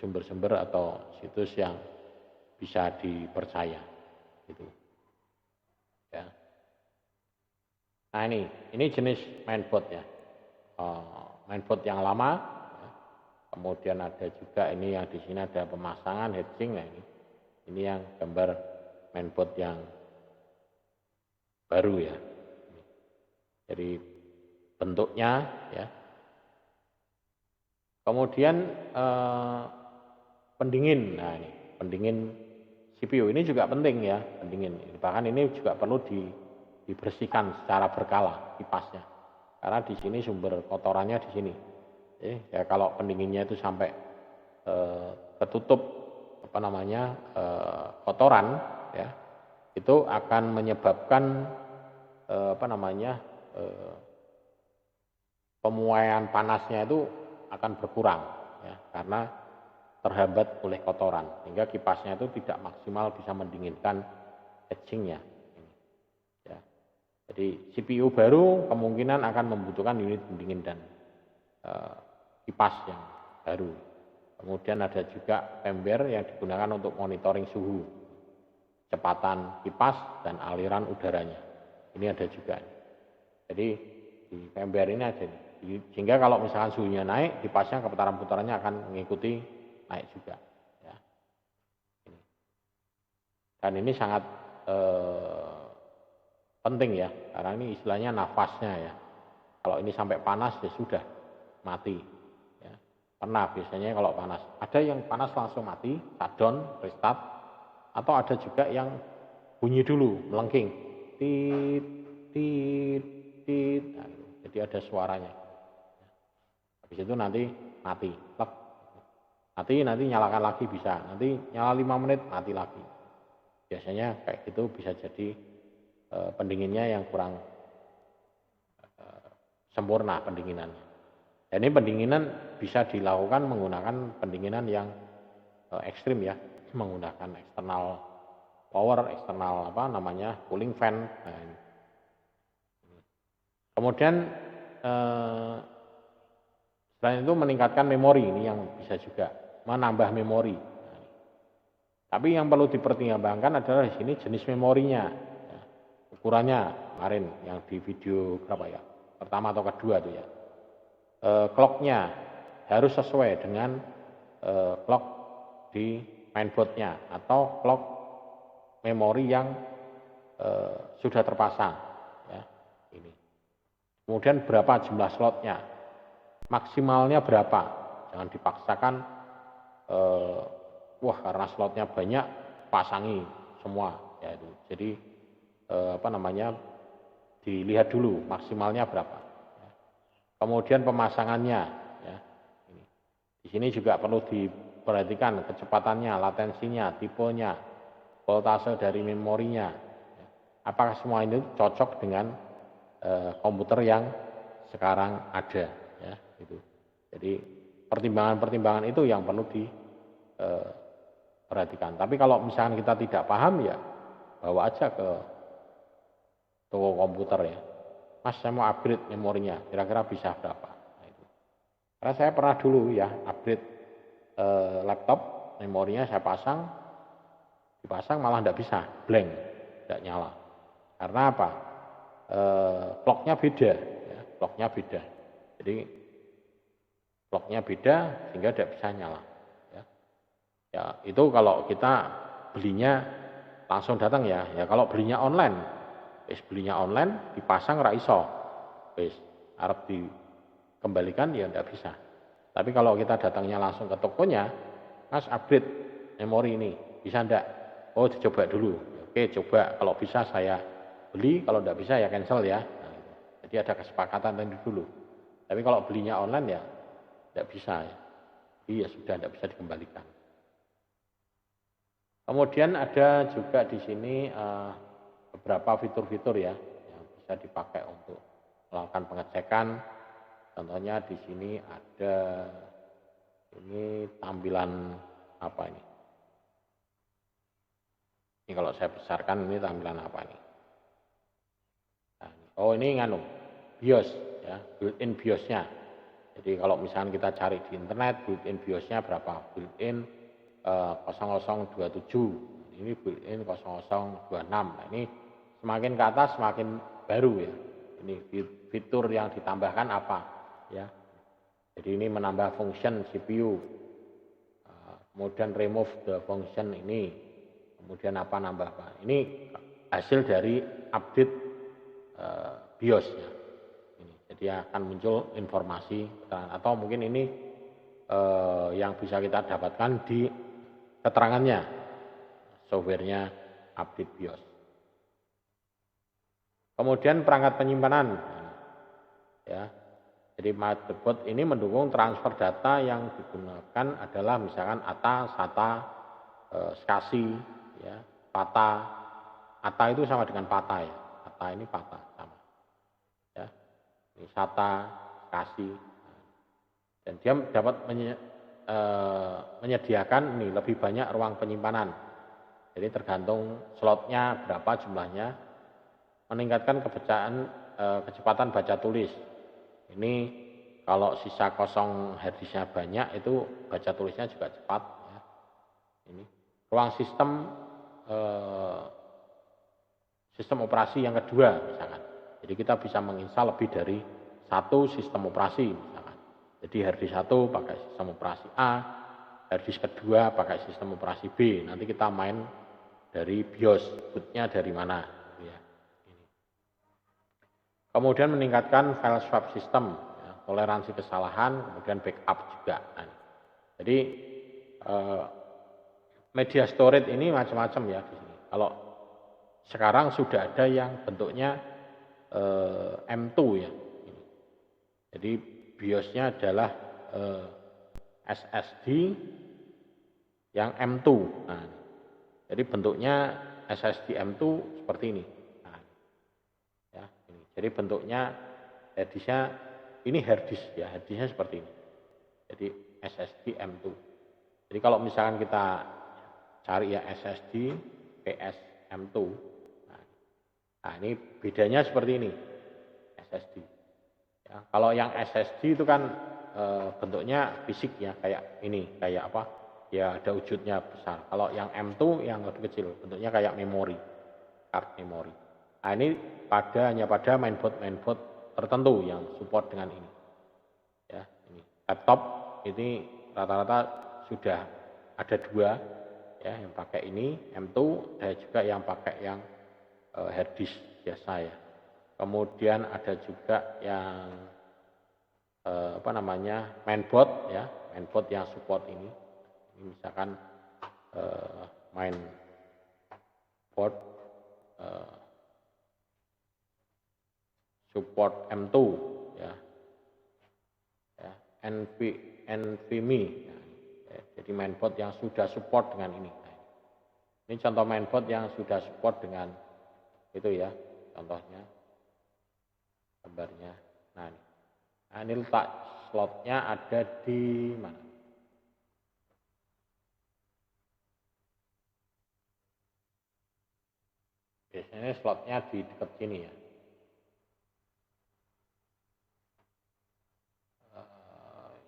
sumber-sumber atau situs yang bisa dipercaya gitu ya. Nah ini jenis mainboard ya, mainboard yang lama. Kemudian ada juga ini yang di sini ada pemasangan heatsink. Nah ini yang gambar mainboard yang baru ya. Jadi bentuknya ya. Kemudian pendingin. Nah ini pendingin CPU ini juga penting ya, pendingin. Bahkan ini juga perlu dibersihkan secara berkala kipasnya. Karena di sini sumber kotorannya di sini. Ya kalau pendinginnya itu sampai ketutup kotoran ya, itu akan menyebabkan pemuaian panasnya itu akan berkurang ya, karena terhambat oleh kotoran sehingga kipasnya itu tidak maksimal bisa mendinginkan heatsinknya ya. Jadi CPU baru kemungkinan akan membutuhkan unit pendingin dan kipas yang baru. Kemudian ada juga firmware yang digunakan untuk monitoring suhu, kecepatan kipas dan aliran udaranya. Ini ada juga. Jadi di firmware ini ada. Sehingga kalau misalkan suhunya naik, kipasnya keputaran-putarannya akan mengikuti naik juga. Ya. Dan ini sangat penting ya, karena ini istilahnya nafasnya ya. Kalau ini sampai panas ya sudah mati. Pernah biasanya kalau panas, ada yang panas langsung mati, shutdown, restart, atau ada juga yang bunyi dulu, melengking, tit, tit, tit, nah, jadi ada suaranya. Habis itu nanti mati, nanti nyalakan lagi bisa, nanti nyala 5 menit, mati lagi. Biasanya kayak gitu bisa jadi pendinginnya yang kurang sempurna pendinginannya. Dan ini pendinginan bisa dilakukan menggunakan pendinginan yang ekstrim ya, menggunakan eksternal power, eksternal cooling fan. Nah, ini. Kemudian selain itu meningkatkan memori, ini yang bisa juga menambah memori. Nah, tapi yang perlu dipertimbangkan adalah di sini jenis memorinya, ya, ukurannya kemarin yang di video berapa ya, pertama atau kedua tuh ya. Clocknya harus sesuai dengan clock di mainboardnya atau clock memori yang sudah terpasang ya, ini. Kemudian berapa jumlah slotnya, maksimalnya berapa, jangan dipaksakan karena slotnya banyak pasangi semua ya itu. Jadi dilihat dulu maksimalnya berapa. Kemudian pemasangannya, ya, ini. Di sini juga perlu diperhatikan kecepatannya, latensinya, tipenya, voltase dari memorinya. Ya. Apakah semua ini cocok dengan komputer yang sekarang ada, ya, gitu. Jadi pertimbangan-pertimbangan itu yang perlu diperhatikan. Tapi kalau misalnya kita tidak paham ya, bawa aja ke toko komputer ya. Mas, saya mau upgrade memorinya, kira-kira bisa berapa? Nah, itu. Karena saya pernah dulu ya upgrade laptop, memorinya saya pasang dipasang malah tidak bisa, blank, tidak nyala. Karena apa? Clocknya beda, ya, clocknya beda. Jadi clocknya beda sehingga tidak bisa nyala. Ya, ya itu kalau kita belinya langsung datang ya. Ya kalau belinya online, belinya online dipasang ra iso, wis arep dikembalikan ya tidak bisa. Tapi kalau kita datangnya langsung ke tokonya, Mas upgrade memori ini, bisa ndak? Oh dicoba dulu. Oke coba, kalau bisa saya beli, kalau ndak bisa ya cancel ya. Nah, gitu. Jadi ada kesepakatan tadi dulu. Tapi kalau belinya online ya ndak bisa ya. Jadi ya sudah ndak bisa dikembalikan. Kemudian ada juga di sini beberapa fitur-fitur ya yang bisa dipakai untuk melakukan pengecekan. Contohnya di sini ada ini tampilan apa ini? Ini kalau saya besarkan ini tampilan apa ini? Nah, oh ini nganu BIOS ya, built-in BIOS-nya. Jadi kalau misalnya kita cari di internet built-in BIOS-nya berapa? Built-in 0027. Ini built-in 0026. Nah, ini semakin ke atas semakin baru ya. Ini fitur yang ditambahkan apa ya. Jadi ini menambah function CPU. Kemudian remove the function ini. Kemudian apa nambah apa. Ini hasil dari update BIOS ya. Ini. Jadi akan muncul informasi atau mungkin ini yang bisa kita dapatkan di keterangannya softwarenya update BIOS. Kemudian perangkat penyimpanan ya. Jadi motherboard ini mendukung transfer data yang digunakan adalah misalkan ATA, SATA, SCSI, ya, PATA. ATA itu sama dengan PATA ya. ATA ini PATA sama. Ya. Ini SATA, SCSI. Dan dia dapat menyediakan ini lebih banyak ruang penyimpanan. Jadi tergantung slotnya berapa jumlahnya, meningkatkan kecepatan baca tulis. Ini kalau sisa kosong harddisknya banyak itu baca tulisnya juga cepat. Ya. Ini ruang sistem operasi yang kedua misalkan. Jadi kita bisa menginstal lebih dari satu sistem operasi misalkan. Jadi harddisk 1 pakai sistem operasi A, harddisk kedua pakai sistem operasi B. Nanti kita main dari BIOS, bootnya dari mana. Ya. Kemudian meningkatkan file swap system, ya, toleransi kesalahan, kemudian backup juga. Nah, jadi media storage ini macam-macam ya di sini. Kalau sekarang sudah ada yang bentuknya M2 ya. Jadi BIOS-nya adalah SSD yang M2. Nah, jadi bentuknya SSD M2 seperti ini. Nah, ya, ini. Jadi bentuknya harddisknya ini harddisk ya, harddisknya seperti ini. Jadi SSD M2. Jadi kalau misalkan kita cari ya SSD PS M2. Nah, ini bedanya seperti ini. SSD. Ya, kalau yang SSD itu kan bentuknya fisik ya, kayak ini, kayak apa? Ya ada wujudnya besar. Kalau yang M2 yang lebih kecil, bentuknya kayak memori, card memori. Nah, ini hanya pada mainboard tertentu yang support dengan ini. Ya, ini laptop ini rata-rata sudah ada dua ya, yang pakai ini M2, ada juga yang pakai yang harddisk biasa ya. Kemudian ada juga yang mainboard ya, mainboard yang support ini. Ini misalkan mainboard support M2 ya. Ya, NVMe. Ya, jadi mainboard yang sudah support dengan ini. Ini contoh mainboard yang sudah support dengan itu ya, contohnya gambarnya. Nah ini letak slotnya ada di mana? Biasanya slotnya di dekat sini ya.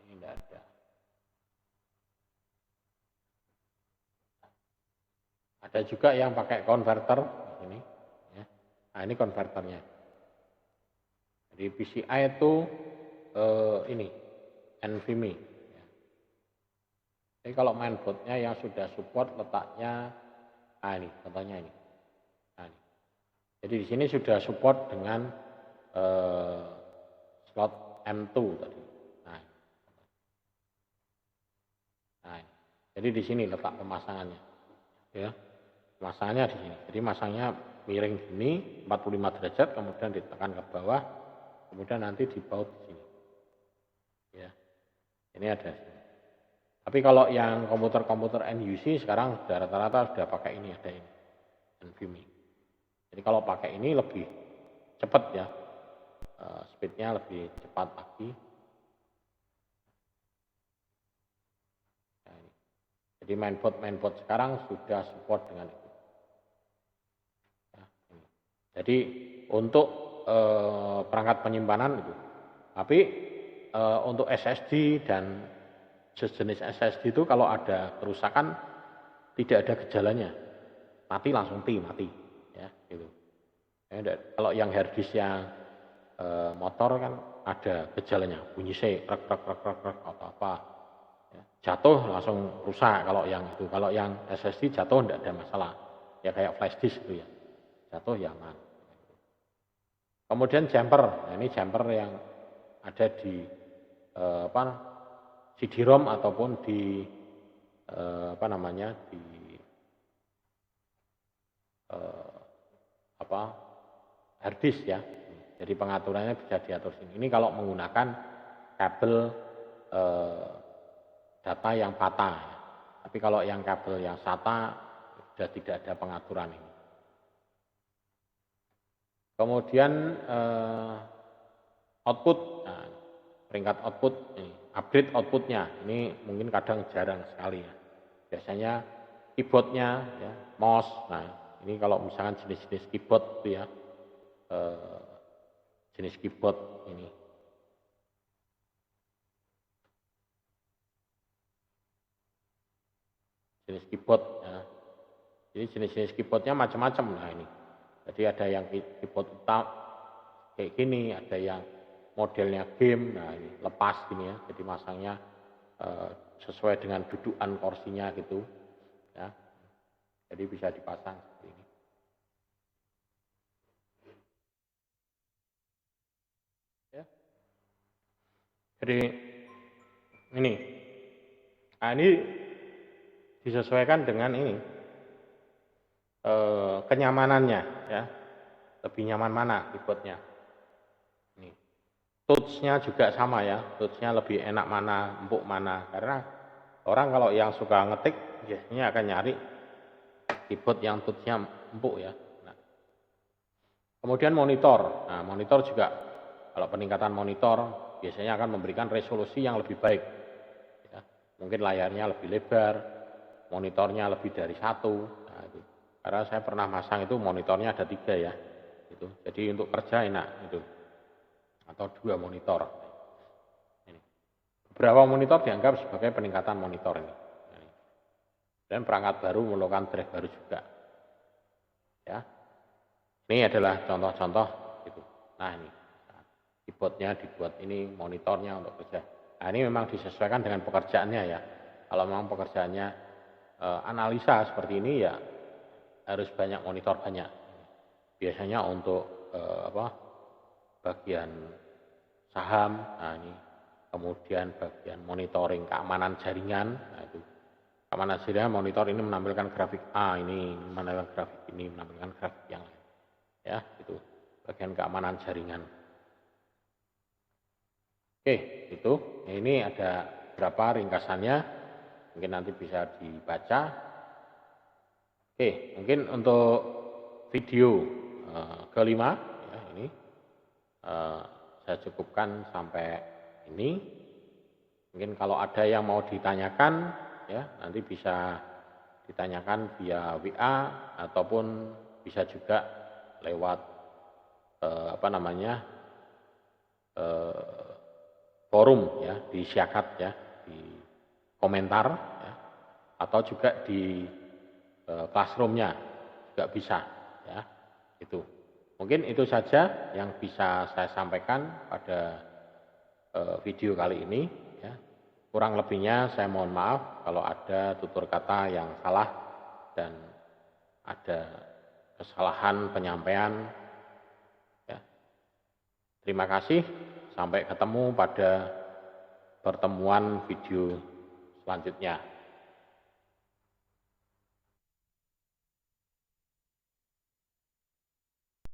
Ini tidak ada. Ada juga yang pakai konverter ini. Ya. Nah ini konverternya. Jadi PCI itu ini NVMe. Ya. Jadi kalau mainboardnya yang sudah support letaknya, nah ini contohnya ini. Nah, ini. Jadi di sini sudah support dengan slot M2 tadi. Nah, nah ini. Jadi di sini letak pemasangannya. Ya. Pemasangannya di sini. Jadi masangnya miring gini 45 derajat, kemudian ditekan ke bawah, kemudian nanti dibaut di sini. Ya. Ini ada sini. Tapi kalau yang komputer-komputer NUC sekarang sudah rata-rata sudah pakai ini, ada ini NVMe. Jadi kalau pakai ini lebih cepat ya, speednya lebih cepat lagi. Nah, ini. Jadi mainboard sekarang sudah support dengan itu. Ya, ini. Jadi untuk perangkat penyimpanan itu, tapi untuk SSD dan sejenis SSD itu kalau ada kerusakan tidak ada gejalanya, mati langsung mati, ya gitu. Ya, kalau yang harddisk yang motor kan ada gejalanya, bunyi krek atau apa, ya, jatuh langsung rusak kalau yang itu. Kalau yang SSD jatuh tidak ada masalah, ya kayak flash disk itu ya, jatuh ya aman. Kemudian jumper, nah ini jumper yang ada di CD-ROM ataupun di di harddisk ya. Jadi pengaturannya bisa diatur sini. Ini kalau menggunakan kabel data yang patah. Ya. Tapi kalau yang kabel yang SATA sudah tidak ada pengaturan ini. Kemudian output, nah, peringkat output ini, upgrade outputnya ini mungkin kadang jarang sekali ya. Biasanya keyboardnya ya, mouse. Nah ini kalau misalkan jenis-jenis keyboard itu ya, jenis keyboard ini. Jenis keyboard ya. Jadi jenis-jenis keyboardnya macam-macam. Nah ini. Jadi ada yang keyboard utama kayak gini, ada yang modelnya game. Nah ini lepas gini ya. Jadi masangnya sesuai dengan dudukan kursinya gitu. Ya. Jadi bisa dipasang seperti ini. Ya. Jadi ini. Nah ini disesuaikan dengan ini kenyamanannya ya, lebih nyaman mana keyboardnya. Ini touch-nya juga sama ya, touch-nya lebih enak mana, empuk mana, karena orang kalau yang suka ngetik biasanya akan nyari keyboard yang touch-nya empuk ya. Nah. Kemudian monitor, nah monitor juga kalau peningkatan monitor biasanya akan memberikan resolusi yang lebih baik ya. Mungkin layarnya lebih lebar, monitornya lebih dari satu. Nah, itu. Karena saya pernah masang itu monitornya ada 3 ya, gitu. Jadi untuk kerja enak itu, atau 2 monitor. Ini. Beberapa monitor dianggap sebagai peningkatan monitor ini. Dan perangkat baru memerlukan drive baru juga. Ya, ini adalah contoh-contoh gitu. Nah ini, keyboardnya dibuat ini, monitornya untuk kerja. Nah ini memang disesuaikan dengan pekerjaannya ya. Kalau memang pekerjaannya analisa seperti ini ya harus banyak monitor banyak. Biasanya untuk bagian saham, nah ini, kemudian bagian monitoring keamanan jaringan, nah itu keamanan jaringan monitor ini menampilkan grafik A, ini menampilkan grafik ini, menampilkan grafik yang lain, ya itu bagian keamanan jaringan. Oke, itu ini ada berapa ringkasannya, mungkin nanti bisa dibaca. Oke, mungkin untuk video kelima ya ini saya cukupkan sampai ini. Mungkin kalau ada yang mau ditanyakan ya nanti bisa ditanyakan via WA ataupun bisa juga lewat forum ya di Syakat ya, di komentar ya, atau juga di classroom-nya juga bisa ya. Itu. Mungkin itu saja yang bisa saya sampaikan pada video kali ini ya. Kurang lebihnya saya mohon maaf kalau ada tutur kata yang salah dan ada kesalahan penyampaian ya. Terima kasih, sampai ketemu pada pertemuan video selanjutnya.